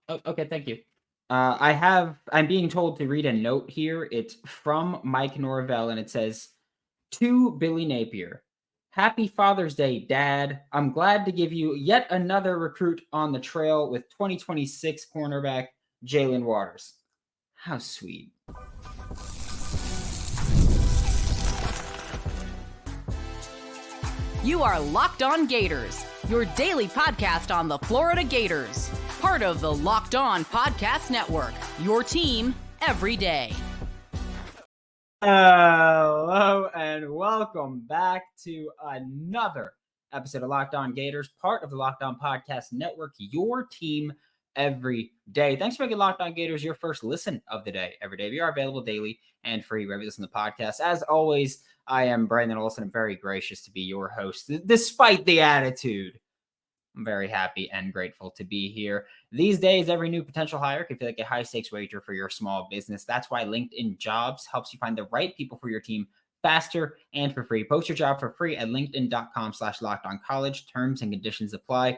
Okay, thank you. I'm being told to read a note here. It's from Mike Norvell, and it says, to Billy Napier, Happy Father's Day, Dad. I'm glad to give you yet another recruit on the trail with 2026 cornerback Jaelen Waters. How sweet. You are Locked On Gators, your daily podcast on the Florida Gators. Part of the Locked On Podcast Network, your team every day. Hello and welcome back to another episode of Locked On Gators, part of the Locked On Podcast Network, your team every day. Thanks for making Locked On Gators your first listen of the day every day. We are available daily and free wherever you listen to the podcast. As always, I am Brandon Olsen. I'm very gracious to be your host, despite the attitude. I'm very happy and grateful to be here. These days, every new potential hire can feel like a high-stakes wager for your small business. That's why LinkedIn Jobs helps you find the right people for your team faster and for free. Post your job for free at linkedin.com/lockedoncollege. Terms and conditions apply.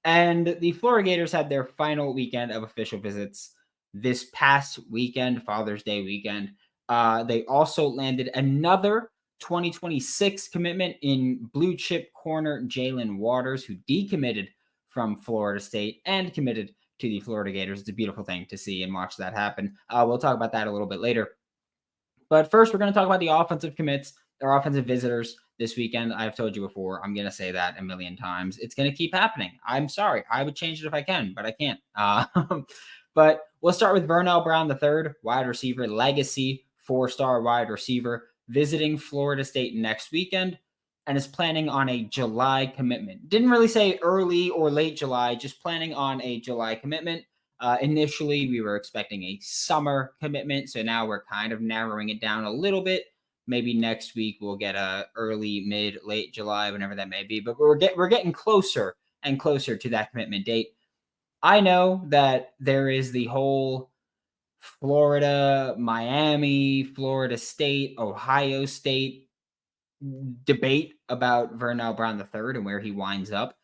And the Florida Gators had their final weekend of official visits this past weekend, Father's Day weekend. They also landed another 2026 commitment in blue chip corner Jaelen Waters, who decommitted from Florida State and committed to the Florida Gators. It's a beautiful thing to see and watch that happen. We'll talk about that a little bit later. But first, we're going to talk about the offensive commits, our offensive visitors this weekend. I've told you before, I'm going to say that a million times. It's going to keep happening. I'm sorry. I would change it if I can, but I can't. But we'll start with Vernell Brown III, wide receiver, legacy, 4-star wide receiver, visiting Florida State next weekend and is planning on a July commitment. Didn't really say early or late July, just planning on a July commitment. Initially, we were expecting a summer commitment, so now we're kind of narrowing it down a little bit. Maybe next week we'll get a early, mid, late July, whenever that may be. But we're getting closer and closer to that commitment date. I know that there is the whole Florida, Miami, Florida State, Ohio State debate about Vernell Brown III and where he winds up.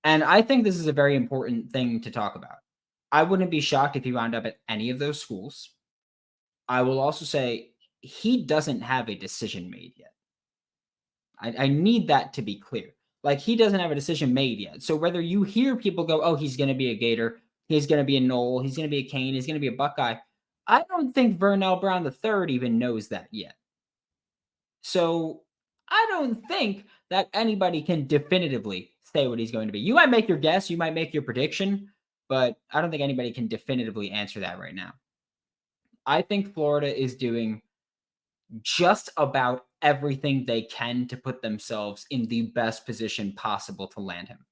And I think this is a very important thing to talk about. I wouldn't be shocked if he wound up at any of those schools. I will also say he doesn't have a decision made yet. I need that to be clear. Like, he doesn't have a decision made yet. So whether you hear people go, oh, he's going to be a Gator, he's going to be a Knoll, he's going to be a Cane, he's going to be a Buckeye, I don't think Vernell Brown III even knows that yet. So I don't think that anybody can definitively say what he's going to be. You might make your guess, you might make your prediction, but I don't think anybody can definitively answer that right now. I think Florida is doing just about everything they can to put themselves in the best position possible to land him.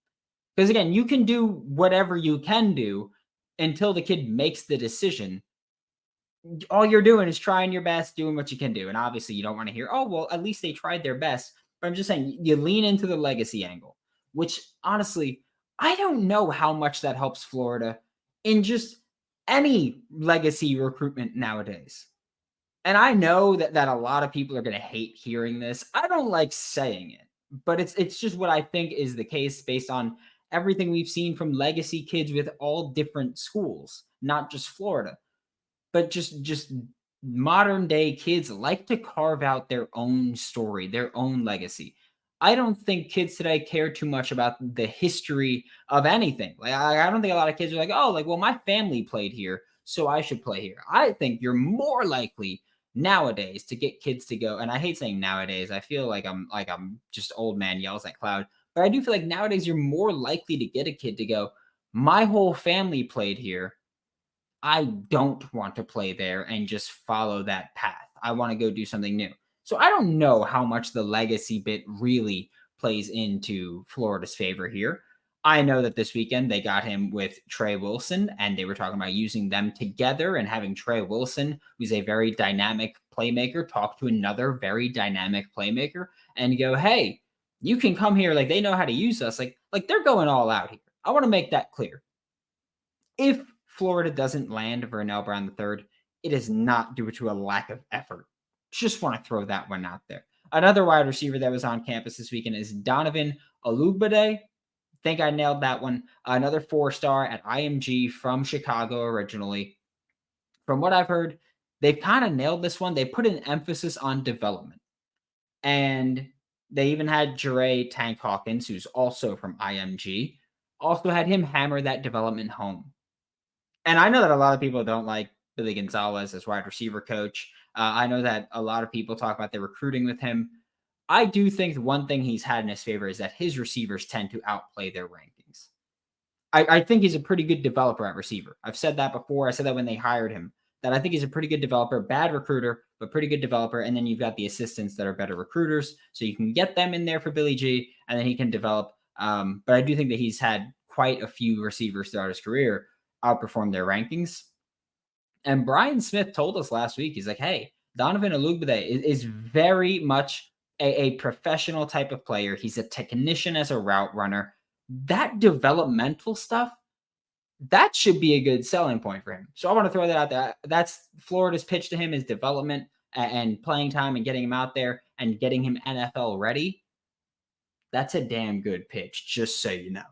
Because again, you can do whatever you can do until the kid makes the decision. All you're doing is trying your best, doing what you can do. And obviously you don't want to hear, oh, well, at least they tried their best. But I'm just saying, you lean into the legacy angle, which honestly, I don't know how much that helps Florida in just any legacy recruitment nowadays. And I know that a lot of people are going to hate hearing this. I don't like saying it, but it's just what I think is the case based on everything we've seen from legacy kids with all different schools, not just Florida, but just modern day kids like to carve out their own story, their own legacy. I don't think kids today care too much about the history of anything. Like, I don't think a lot of kids are like, oh, like, well, my family played here, so I should play here. I think you're more likely nowadays to get kids to go, and I hate saying nowadays. I feel like I'm just old man yells at cloud, but I do feel like nowadays you're more likely to get a kid to go, my whole family played here. I don't want to play there and just follow that path. I want to go do something new. So I don't know how much the legacy bit really plays into Florida's favor here. I know that this weekend they got him with Trey Wilson, and they were talking about using them together and having Trey Wilson, who's a very dynamic playmaker, talk to another very dynamic playmaker and go, hey, you can come here. Like, they know how to use us. Like they're going all out here. I want to make that clear. If Florida doesn't land Vernell Brown III, it is not due to a lack of effort. Just want to throw that one out there. Another wide receiver that was on campus this weekend is Donovan Olugbade. think I nailed that one. Another 4-star at IMG from Chicago originally. From what I've heard, they've kind of nailed this one. They put an emphasis on development. And they even had Jure Tank Hawkins, who's also from IMG, also had him hammer that development home. And I know that a lot of people don't like Billy Gonzalez as wide receiver coach. I know that a lot of people talk about their recruiting with him. I do think one thing he's had in his favor is that his receivers tend to outplay their rankings. I think he's a pretty good developer at receiver. I've said that before. I said that when they hired him, that I think he's a pretty good developer, bad recruiter, but pretty good developer. And then you've got the assistants that are better recruiters. So you can get them in there for Billy G, and then he can develop. But I do think that he's had quite a few receivers throughout his career outperform their rankings. And Brian Smith told us last week, he's like, hey, Donovan Olugbade is very much a professional type of player. He's a technician as a route runner. That developmental stuff, that should be a good selling point for him. So I want to throw that out there. That's Florida's pitch to him is development and playing time and getting him out there and getting him NFL ready. That's a damn good pitch, just so you know.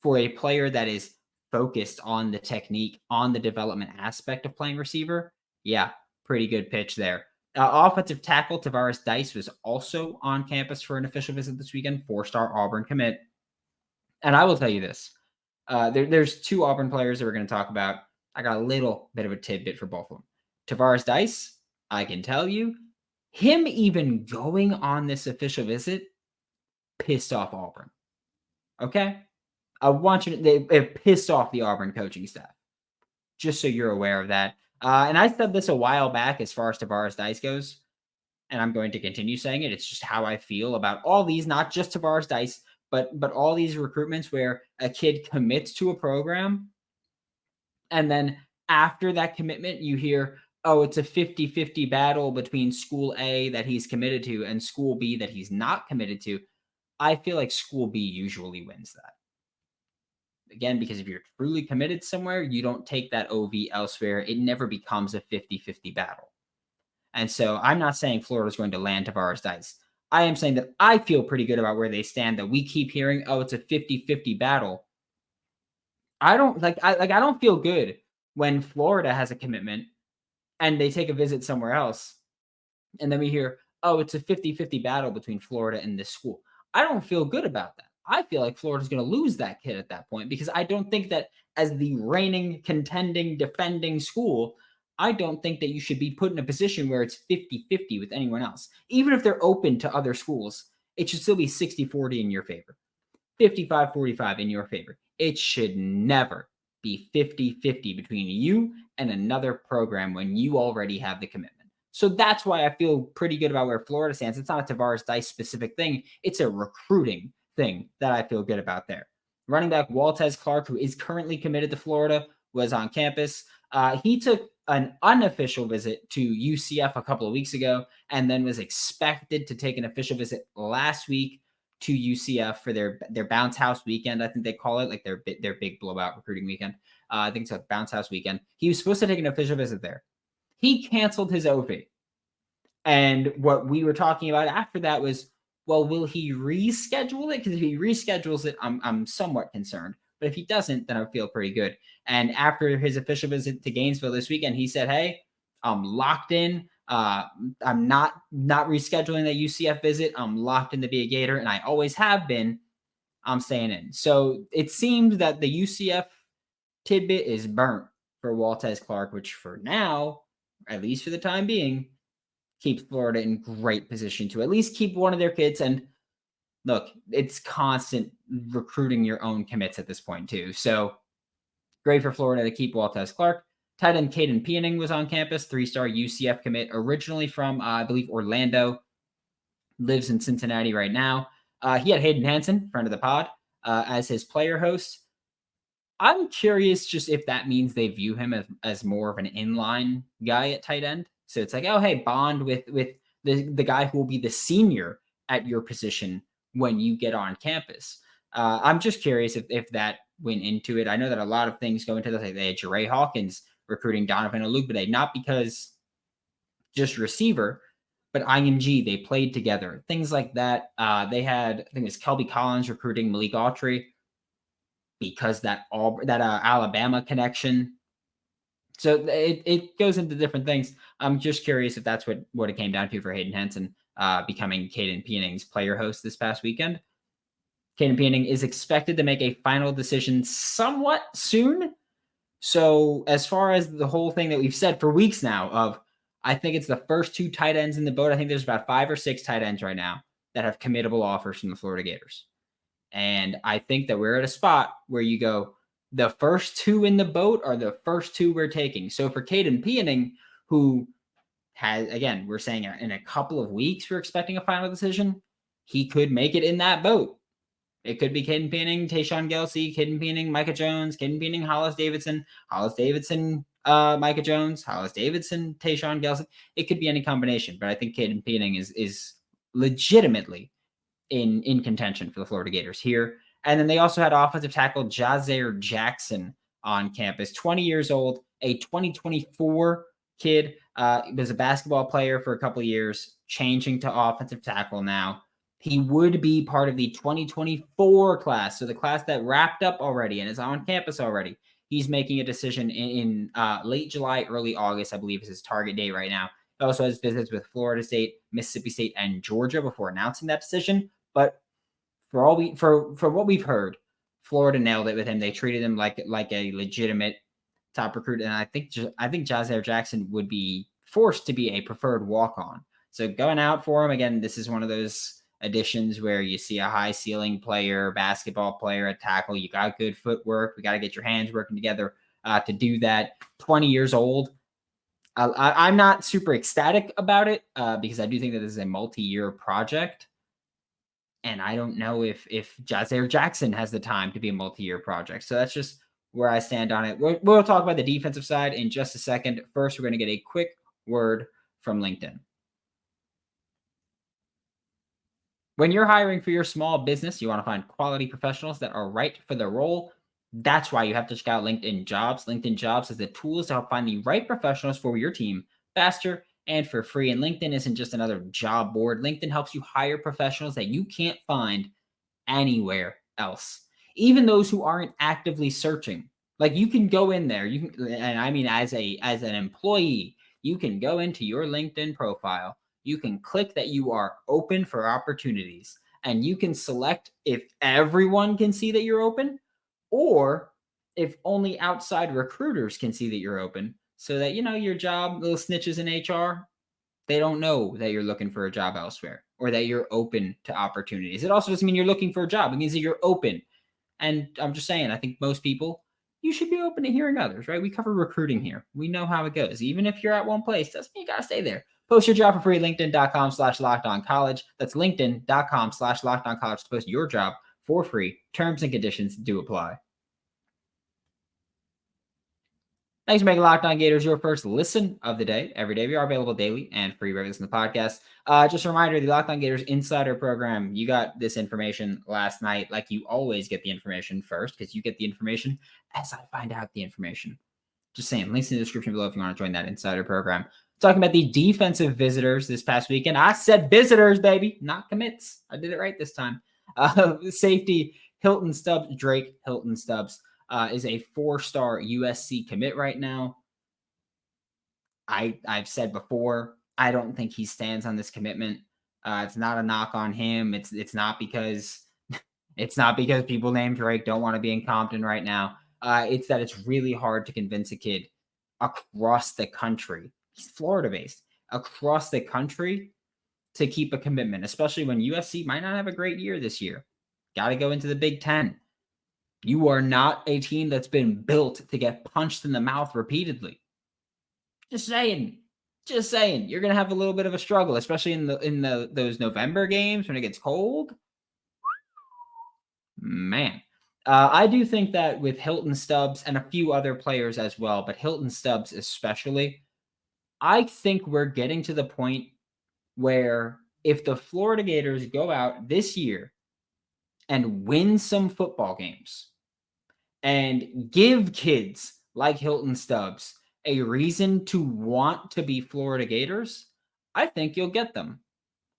For a player that is focused on the technique, on the development aspect of playing receiver, yeah, pretty good pitch there. Offensive tackle Tavares Dice was also on campus for an official visit this weekend, 4-star Auburn commit. And I will tell you this. There's 2 Auburn players that we're going to talk about. I got a little bit of a tidbit for both of them. Tavares Dice, I can tell you, him even going on this official visit pissed off Auburn. Okay? I want you to, they pissed off the Auburn coaching staff. Just so you're aware of that. And I said this a while back as far as Tavares Dice goes, and I'm going to continue saying it. It's just how I feel about all these, not just Tavares Dice, but all these recruitments where a kid commits to a program, and then after that commitment, you hear, oh, it's a 50-50 battle between school A that he's committed to and school B that he's not committed to. I feel like school B usually wins that. Again, because if you're truly committed somewhere, you don't take that OV elsewhere. It never becomes a 50-50 battle. And so I'm not saying Florida's going to land Tavares Dice. I am saying that I feel pretty good about where they stand, that we keep hearing, oh, it's a 50-50 battle. I don't feel good when Florida has a commitment and they take a visit somewhere else. And then we hear, oh, it's a 50-50 battle between Florida and this school. I don't feel good about that. I feel like Florida's going to lose that kid at that point because I don't think that as the reigning, contending, defending school, I don't think that you should be put in a position where it's 50-50 with anyone else. Even if they're open to other schools, it should still be 60-40 in your favor, 55-45 in your favor. It should never be 50-50 between you and another program when you already have the commitment. So that's why I feel pretty good about where Florida stands. It's not a Tavares Dice specific thing. It's a recruiting thing that I feel good about there. Running back Waltez Clark, who is currently committed to Florida, was on campus. He took an unofficial visit to UCF a couple of weeks ago and then was expected to take an official visit last week to UCF for their bounce house weekend. I think they call it, like their big blowout recruiting weekend. I think it's a bounce house weekend. He was supposed to take an official visit there. He canceled his OV. And what we were talking about after that was, well, will he reschedule it? Because if he reschedules it, I'm somewhat concerned. But if he doesn't, then I feel pretty good. And after his official visit to Gainesville this weekend, he said, hey, I'm locked in. I'm not rescheduling that UCF visit. I'm locked in to be a Gator, and I always have been. I'm staying in. So it seems that the UCF tidbit is burnt for Waltez Clark, which for now, at least for the time being, keeps Florida in great position to at least keep one of their kids. And look, it's constant recruiting your own commits at this point too. So great for Florida to keep Waltez Clark. Tight end Caden Peoning was on campus, 3-star UCF commit, originally from, I believe, Orlando, lives in Cincinnati right now. He had Hayden Hansen, friend of the pod, as his player host. I'm curious just if that means they view him as more of an inline guy at tight end. So it's like, oh, hey, bond with the guy who will be the senior at your position when you get on campus. I'm just curious if that went into it. I know that a lot of things go into this. Like they had Jure Hawkins recruiting Donovan Olugbade, not because just receiver, but IMG, they played together. Things like that. They had, I think it was Kelby Collins recruiting Malik Autry. because that Alabama connection. So it goes into different things. I'm just curious if that's what it came down to for Hayden Henson becoming Caden Peening's player host this past weekend. Caden Peening is expected to make a final decision somewhat soon. So as far as the whole thing that we've said for weeks now of, I think it's the first 2 tight ends in the boat. I think there's about 5 or 6 tight ends right now that have committable offers from the Florida Gators. And I think that we're at a spot where you go, the first 2 in the boat are the first 2 we're taking. So for Caden Peening, who has, again, we're saying in a couple of weeks, we're expecting a final decision. He could make it in that boat. It could be Caden Peening, Tayshawn Gelsey, Caden Peening, Micah Jones, Caden Peening, Hollis Davidson, Micah Jones, Hollis Davidson, Tayshawn Gelsey. It could be any combination, but I think Caden Peening is legitimately in contention for the Florida Gators here. And then they also had offensive tackle Jaelen Jackson on campus, 20 years old, a 2024 kid, was a basketball player for a couple of years, changing to offensive tackle now. He would be part of the 2024 class, so the class that wrapped up already and is on campus already. He's making a decision in late July, early August, I believe is his target date right now. He also has visits with Florida State, Mississippi State, and Georgia before announcing that decision. But for what we've heard, Florida nailed it with him. They treated him like a legitimate top recruit, and I think Jaelen Jackson would be forced to be a preferred walk-on. So going out for him again, this is one of those additions where you see a high ceiling player, basketball player at tackle. You got good footwork. We got to get your hands working together to do that. 20 years old. I'm not super ecstatic about it because I do think that this is a multi-year project. And I don't know if Jaelen Jackson has the time to be a multi-year project. So that's just where I stand on it. We'll talk about the defensive side in just a second. First, we're going to get a quick word from LinkedIn. When you're hiring for your small business, you want to find quality professionals that are right for the role. That's why you have to check out LinkedIn Jobs. LinkedIn Jobs has the tools to help find the right professionals for your team faster and for free. And LinkedIn isn't just another job board. LinkedIn helps you hire professionals that you can't find anywhere else, even those who aren't actively searching. Like you can go in there, and I mean as an employee, you can go into your LinkedIn profile. You can click that you are open for opportunities, and you can select if everyone can see that you're open or if only outside recruiters can see that you're open, so that, your job, little snitches in HR, they don't know that you're looking for a job elsewhere or that you're open to opportunities. It also doesn't mean you're looking for a job. It means that you're open. And I'm just saying, I think most people, you should be open to hearing others, right? We cover recruiting here. We know how it goes. Even if you're at one place, doesn't mean you got to stay there. Post your job for free, linkedin.com/lockedoncollege. That's linkedin.com/lockedoncollege to post your job for free. Terms and conditions do apply. Thanks for making Locked On Gators your first listen of the day. Every day we are available daily and free wherever you listen to the podcast. Just a reminder, the Locked On Gators Insider Program, you got this information last night, like you always get the information first, because you get the information as I find out the information. Just saying, links in the description below if you want to join that Insider Program. Talking about the defensive visitors this past weekend. I said visitors, baby, not commits. I did it right this time. Safety Drake Hilton Stubbs. Is a 4-star USC commit right now. I've said before, I don't think he stands on this commitment. It's not a knock on him. It's not because people named Drake don't want to be in Compton right now. It's that it's really hard to convince a kid across the country. He's Florida-based, across the country to keep a commitment, especially when USC might not have a great year this year. Got to go into the Big Ten. You are not a team that's been built to get punched in the mouth repeatedly. Just saying. You're going to have a little bit of a struggle, especially in those November games when it gets cold. Man. I do think that with Hilton Stubbs and a few other players as well, but Hilton Stubbs especially, I think we're getting to the point where if the Florida Gators go out this year and win some football games and give kids like Hilton Stubbs a reason to want to be Florida Gators, I think you'll get them.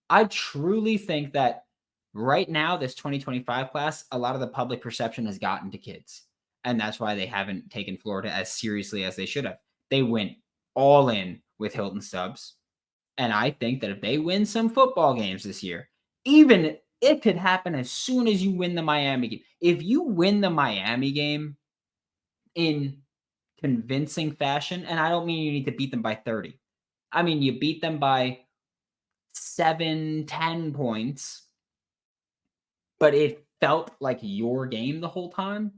I truly think that right now, this 2025 class, a lot of the public perception has gotten to kids. And that's why they haven't taken Florida as seriously as they should have. They went all in with Hilton Stubbs. And I think that if they win some football games this year, even it could happen as soon as you win the Miami game. If you win the Miami game in convincing fashion, and I don't mean you need to beat them by 30. I mean, you beat them by 7-10 points, but it felt like your game the whole time.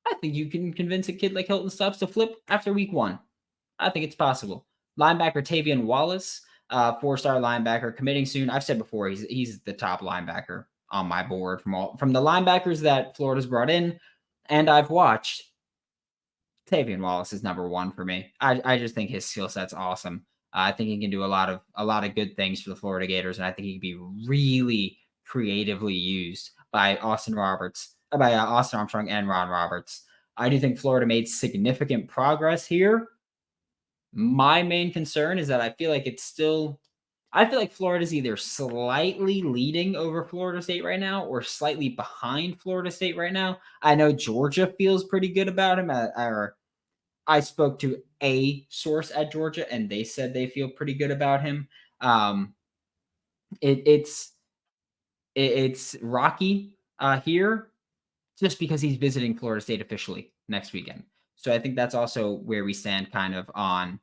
I think you can convince a kid like Hilton Stubbs to flip after week 1. I think it's possible. Linebacker Tavian Wallace, 4-star linebacker, committing soon. I've said before, he's the top linebacker on my board from the linebackers that Florida's brought in, and I've watched. Tavian Wallace is number 1 for me. I just think his skill set's awesome. I think he can do a lot of good things for the Florida Gators, and I think he can be really creatively used by Austin Armstrong and Ron Roberts. I do think Florida made significant progress here. My main concern is that I feel like Florida's either slightly leading over Florida State right now or slightly behind Florida State right now. I know Georgia feels pretty good about him. I spoke to a source at Georgia, and they said they feel pretty good about him. It's rocky here just because he's visiting Florida State officially next weekend. So I think that's also where we stand kind of on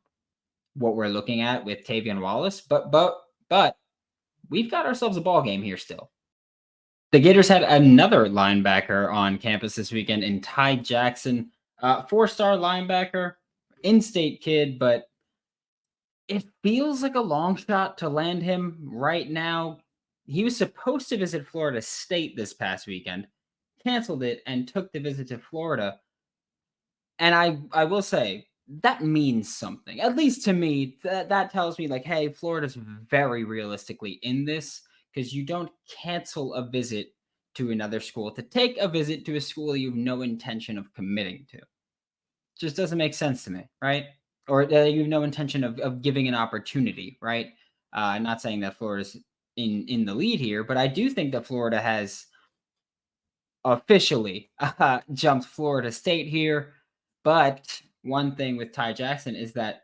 what we're looking at with Tavian Wallace. But we've got ourselves a ball game here still. The Gators had another linebacker on campus this weekend in Ty Jackson, 4-star linebacker, in-state kid, but it feels like a long shot to land him right now. He was supposed to visit Florida State this past weekend, canceled it, and took the visit to Florida. And I will say, that means something. At least to me, that tells me like, hey, Florida's very realistically in this, because you don't cancel a visit to another school to take a visit to a school you have no intention of committing to. Just doesn't make sense to me, right? Or you have no intention of giving an opportunity, right? I'm not saying that Florida's in the lead here, but I do think that Florida has officially jumped Florida State here. But one thing with Ty Jackson is that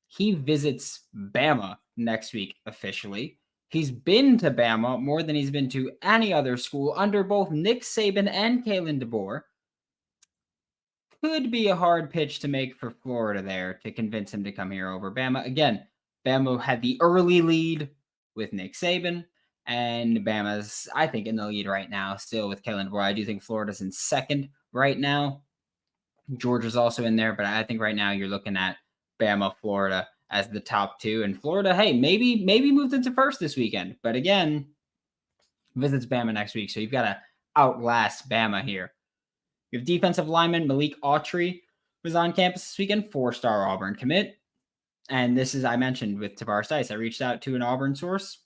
he visits Bama next week officially. He's been to Bama more than he's been to any other school under both Nick Saban and Kalen DeBoer. Could be a hard pitch to make for Florida there to convince him to come here over Bama. Again, Bama had the early lead with Nick Saban, and Bama's, I think, in the lead right now still with Kalen DeBoer. I do think Florida's in second right now. Georgia's also in there, but I think right now you're looking at Bama, Florida as the top 2. And Florida, hey, maybe moved into first this weekend. But again, visits Bama next week. So you've got to outlast Bama here. You have defensive lineman Malik Autry was on campus this weekend, 4-star Auburn commit. And this is, I mentioned with Tavares Dice, I reached out to an Auburn source,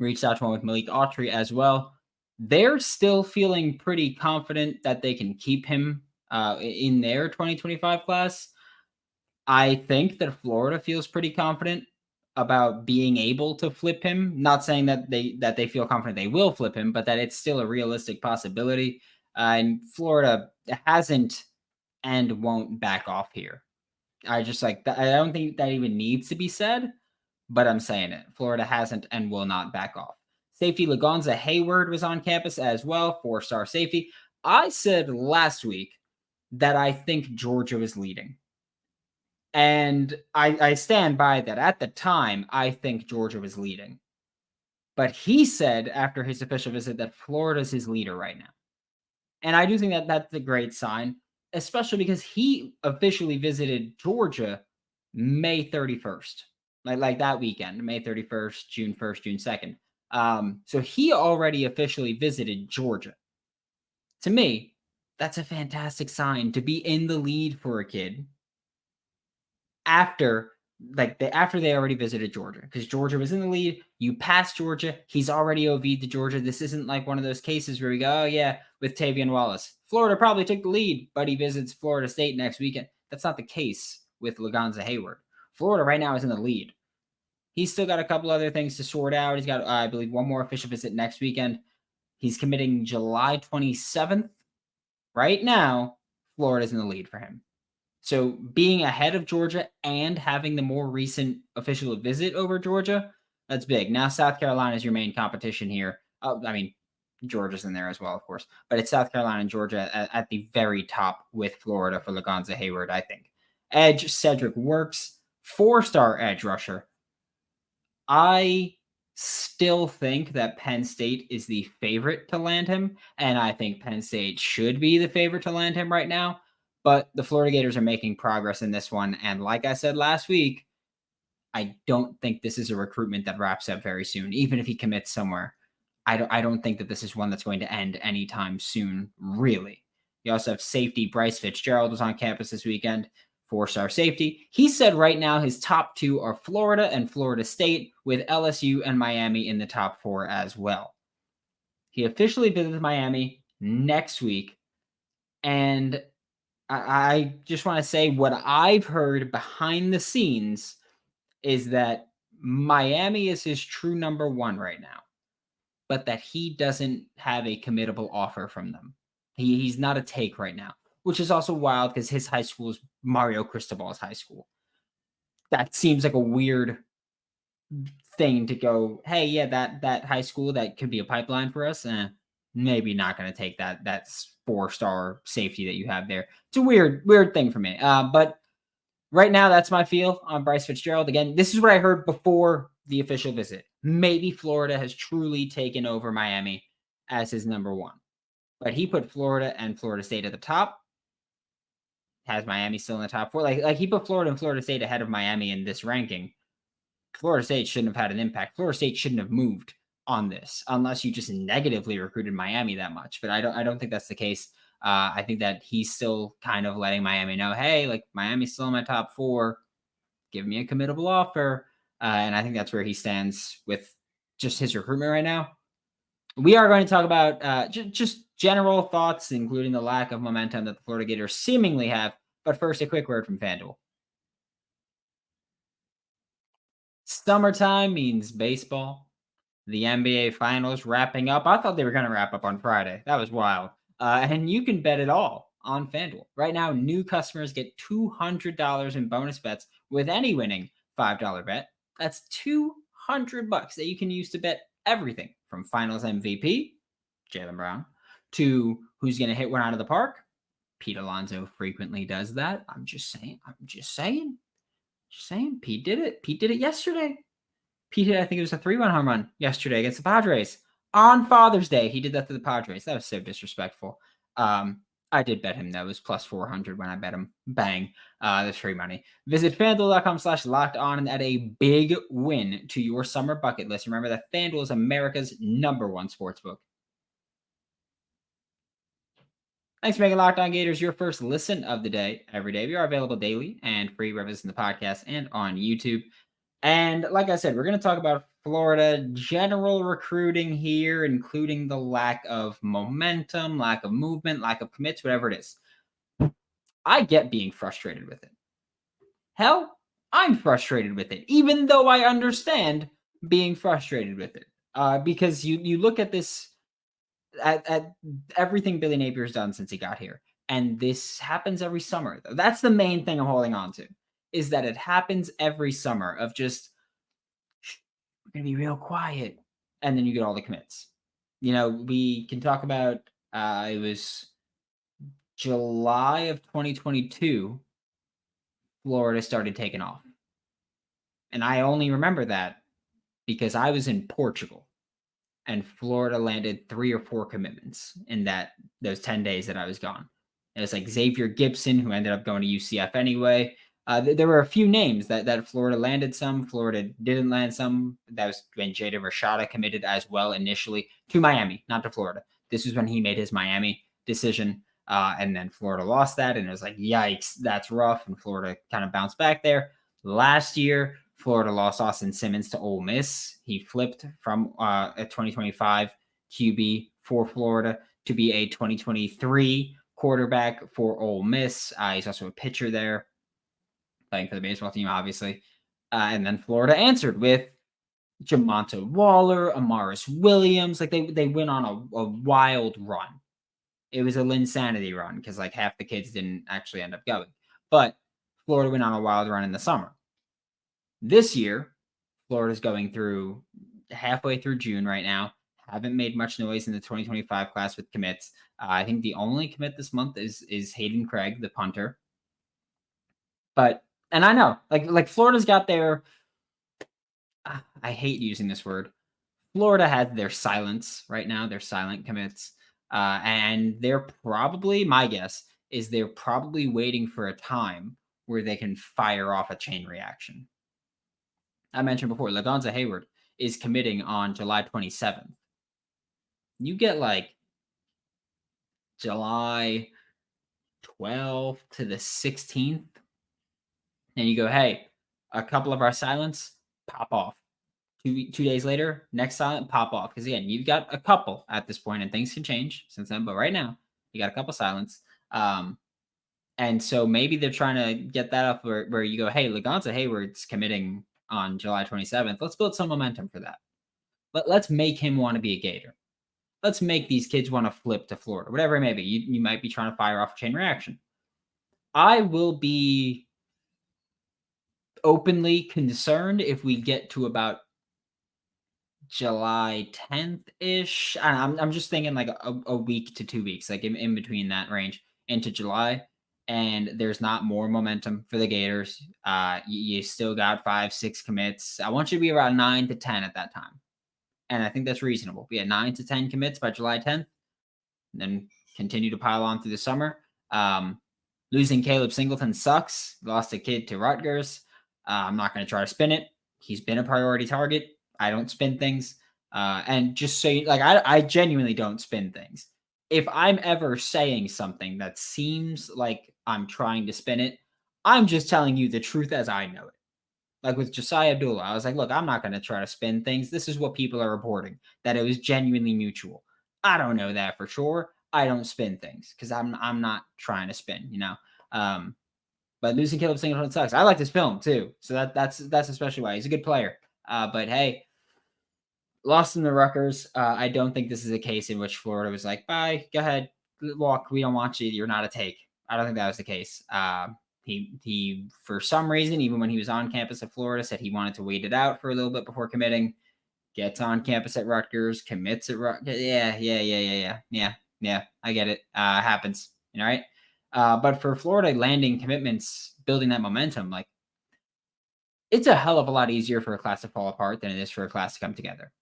reached out to one with Malik Autry as well. They're still feeling pretty confident that they can keep him in their 2025 class. I think that Florida feels pretty confident about being able to flip him. Not saying that they feel confident they will flip him, but that it's still a realistic possibility. And Florida hasn't and won't back off here. I just like that. I don't think that even needs to be said, but I'm saying it. Florida hasn't and will not back off. Safety Lagonza Hayward was on campus as well, 4-star safety. I said last week that I think Georgia was leading. And I stand by that. At the time, I think Georgia was leading. But he said after his official visit that Florida's his leader right now. And I do think that that's a great sign, especially because he officially visited Georgia May 31st, like that weekend, May 31st, June 1st, June 2nd. So he already officially visited Georgia. To me, that's a fantastic sign to be in the lead for a kid after they already visited Georgia, because Georgia was in the lead. You pass Georgia, he's already OV'd to Georgia. This isn't like one of those cases where we go, oh yeah, with Tavian Wallace, Florida probably took the lead, but he visits Florida State next weekend. That's not the case with Lagonza Hayward. Florida right now is in the lead. He's still got a couple other things to sort out. He's got, I believe, one more official visit next weekend. He's committing July 27th. Right now, Florida's in the lead for him. So being ahead of Georgia and having the more recent official visit over Georgia, that's big. Now South Carolina is your main competition here. Georgia's in there as well, of course. But it's South Carolina and Georgia at the very top with Florida for Lagonza Hayward, I think. Edge, Cedric Works, 4-star edge rusher. I still think that Penn State is the favorite to land him, and I think Penn State should be the favorite to land him right now. But the Florida Gators are making progress in this one, and like I said last week, I don't think this is a recruitment that wraps up very soon, even if he commits somewhere. I don't think that this is one that's going to end anytime soon, really. You also have safety. Bryce Fitzgerald was on campus this weekend. 4-star safety. He said right now his top 2 are Florida and Florida State, with LSU and Miami in the top 4 as well. He officially visits Miami next week. And I just want to say what I've heard behind the scenes is that Miami is his true number 1 right now, but that he doesn't have a committable offer from them. He's not a take right now, which is also wild because his high school is Mario Cristobal's high school. That seems like a weird thing to go, hey, yeah, that high school that could be a pipeline for us. Maybe not going to take that 4-star safety that you have there. It's a weird thing for me. But right now, that's my feel on Bryce Fitzgerald. Again, this is what I heard before the official visit. Maybe Florida has truly taken over Miami as his number 1. But he put Florida and Florida State at the top. Has Miami still in the top 4? Like he put Florida and Florida State ahead of Miami in this ranking. Florida State shouldn't have had an impact. Florida State shouldn't have moved on this unless you just negatively recruited Miami that much. But I don't think that's the case. I think that he's still kind of letting Miami know, hey, like Miami's still in my top 4. Give me a committable offer. And I think that's where he stands with just his recruitment right now. We are going to talk about just general thoughts, including the lack of momentum that the Florida Gators seemingly have. But first, a quick word from FanDuel. Summertime means baseball. The NBA Finals wrapping up. I thought they were going to wrap up on Friday. That was wild. And you can bet it all on FanDuel. Right now, new customers get $200 in bonus bets with any winning $5 bet. That's $200 that you can use to bet everything from Finals MVP, Jaelen Brown, to who's going to hit one out of the park. Pete Alonso frequently does that. I'm just saying. Pete did it. Pete did it yesterday. Pete hit, I think it was a 3-run home run yesterday against the Padres on Father's Day. He did that to the Padres. That was so disrespectful. I did bet him, though. It was plus 400 when I bet him. Bang. That's free money. Visit FanDuel.com/lockedon and add a big win to your summer bucket list. Remember that FanDuel is America's #1 sportsbook. Thanks for making Locked On Gators your first listen of the day every day. We are available daily and free wherever it's in the podcast and on YouTube. And like I said, we're going to talk about Florida general recruiting here, including the lack of momentum, lack of movement, lack of commits, whatever it is. I get being frustrated with it. Hell, I'm frustrated with it, even though I understand being frustrated with it. Because you look at this, at everything Billy Napier's done since he got here, and this happens every summer. That's the main thing I'm holding on to, is that it happens every summer of just, we're going to be real quiet. And then you get all the commits. You know, we can talk about, it was July of 2022, Florida started taking off. And I only remember that because I was in Portugal and Florida landed 3 or 4 commitments in those 10 days that I was gone. It was like Xavier Gibson, who ended up going to UCF anyway. There were a few names that Florida landed some. Florida didn't land some. That was when Jada Rashada committed as well initially to Miami, not to Florida. This was when he made his Miami decision. And then Florida lost that. And it was like, yikes, that's rough. And Florida kind of bounced back there. Last year, Florida lost Austin Simmons to Ole Miss. He flipped from a 2025 QB for Florida to be a 2023 quarterback for Ole Miss. He's also a pitcher there, playing for the baseball team, obviously. And then Florida answered with Jamonta Waller, Amaris Williams. Like they went on a wild run. It was a Linsanity run because like half the kids didn't actually end up going. But Florida went on a wild run in the summer. This year, Florida's going through halfway through June right now. Haven't made much noise in the 2025 class with commits. I think the only commit this month is Hayden Craig, the punter. But and I know like Florida's got their I hate using this word. Florida has their silence right now, their silent commits. And they're probably, my guess is they're probably waiting for a time where they can fire off a chain reaction. I mentioned before, Lagonza Hayward is committing on July 27th. You get like July 12th to the 16th, and you go, hey, a couple of our silents pop off. 2 days later, next silent pop off. Because again, you've got a couple at this point, and things can change since then. But right now, you got a couple silents. And so maybe they're trying to get that up where you go, hey, Lagonza Hayward's committing on July 27th. Let's build some momentum for that. Let's make him want to be a Gator. Let's make these kids want to flip to Florida, whatever it may be. You might be trying to fire off a chain reaction. I will be openly concerned if we get to about July 10th-ish. I'm just thinking like a week to 2 weeks, like in between that range into July. And there's not more momentum for the Gators. You still got 5-6 commits. I want you to be around 9 to 10 at that time. And I think that's reasonable. We had 9 to 10 commits by July 10th, and then continue to pile on through the summer. Losing Caleb Singleton sucks. Lost a kid to Rutgers. I'm not going to try to spin it. He's been a priority target. I don't spin things. And just so you, like, I genuinely don't spin things. If I'm ever saying something that seems like I'm trying to spin it, I'm just telling you the truth as I know it. Like with Josiah Abdullah, I was like, look, I'm not going to try to spin things. This is what people are reporting, that it was genuinely mutual. I don't know that for sure. I don't spin things because I'm not trying to spin, you know. But losing Caleb Singleton sucks. I like this film too, so that's especially why he's a good player. But hey, lost in the Rutgers. I don't think this is a case in which Florida was like, bye, go ahead, walk. We don't want you. You're not a take. I don't think that was the case. He for some reason, even when he was on campus at Florida, said he wanted to wait it out for a little bit before committing. Gets on campus at Rutgers, commits at Rutgers. Yeah. I get it. Happens. All right. But for Florida landing commitments, building that momentum, like it's a hell of a lot easier for a class to fall apart than it is for a class to come together.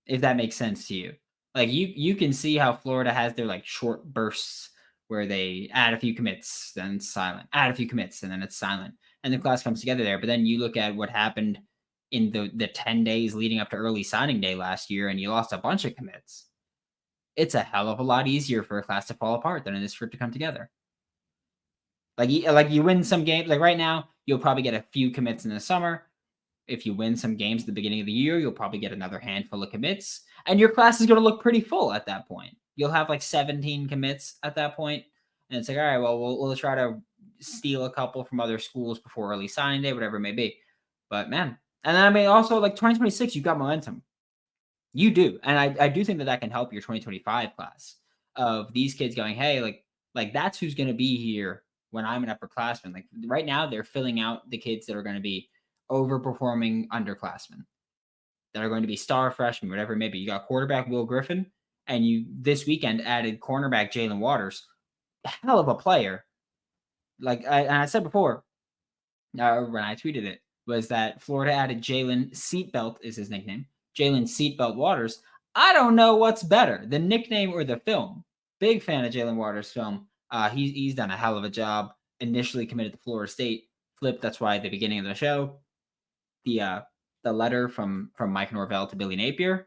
If that makes sense to you. Like you can see how Florida has their like short bursts where they add a few commits, then it's silent, add a few commits, and then it's silent. And the class comes together there. But then you look at what happened in the 10 days leading up to early signing day last year, and you lost a bunch of commits. It's a hell of a lot easier for a class to fall apart than it is for it to come together. Like you win some games. Like right now, you'll probably get a few commits in the summer. If you win some games at the beginning of the year, you'll probably get another handful of commits. And your class is going to look pretty full at that point. You'll have like 17 commits at that point. And it's like, all right, well, we'll try to steal a couple from other schools before early signing day, whatever it may be. But man, and then I mean, also like 2026, you've got momentum. You do. And I do think that can help your 2025 class of these kids going, hey, like that's who's going to be here when I'm an upperclassman. Like right now, they're filling out the kids that are going to be overperforming underclassmen, that are going to be star freshmen, whatever it may be. You got quarterback Will Griffin, and you this weekend added cornerback Jaelen Waters. Hell of a player. Like I said before, when I tweeted it, was that Florida added Jaelen Seatbelt is his nickname. Jaelen Seatbelt Waters. I don't know what's better, the nickname or the film. Big fan of Jaelen Waters' film. He's done a hell of a job. Initially committed to Florida State. Flip. That's why at the beginning of the show, the letter from Mike Norvell to Billy Napier.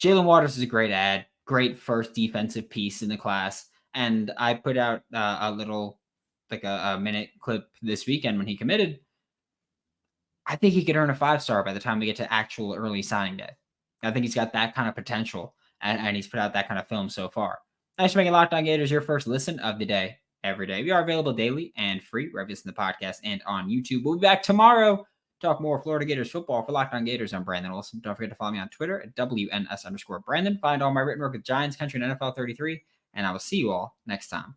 Jaelen Waters is a great ad. Great first defensive piece in the class. And I put out a little, like a minute clip this weekend when he committed. I think he could earn a 5-star by the time we get to actual early signing day. I think he's got that kind of potential, and he's put out that kind of film so far. Thanks for making Locked On Gators your first listen of the day every day. We are available daily and free wherever you listen to the podcast and on YouTube. We'll be back tomorrow talk more Florida Gators football. For Locked On Gators, I'm Brandon Olsen. Don't forget to follow me on Twitter at WNS_Brandon. Find all my written work with Giants Country and NFL 33, and I will see you all next time.